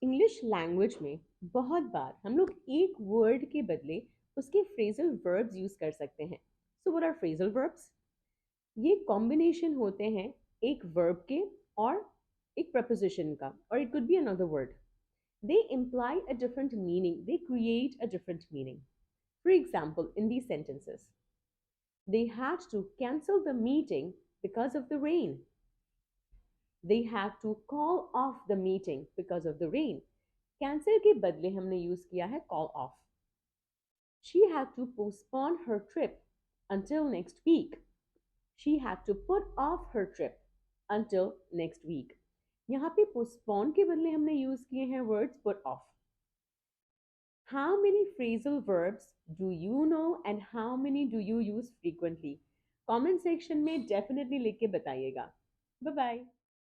English language में बहुत बार हम लोग एक वर्ड के बदले उसके फ्रेजल वर्ब्स यूज कर सकते हैं। So what are phrasal verbs? ये कॉम्बिनेशन होते हैं एक वर्ब के और एक प्रपोजिशन का, और it could be another word. They imply a different meaning, they create a different meaning. For example, in these sentences, they had to cancel the meeting because of the rain. They had to call off the meeting because of the rain. Cancel के बदले हमने use किया है call off. She had to postpone her trip until next week. She had to put off her trip until next week. यहाँ पे postpone के बदले हमने यूज किए हैं words put off. How many phrasal verbs do you know and how many do you use frequently? Comment section में definitely लिख के बताइएगा. Bye bye.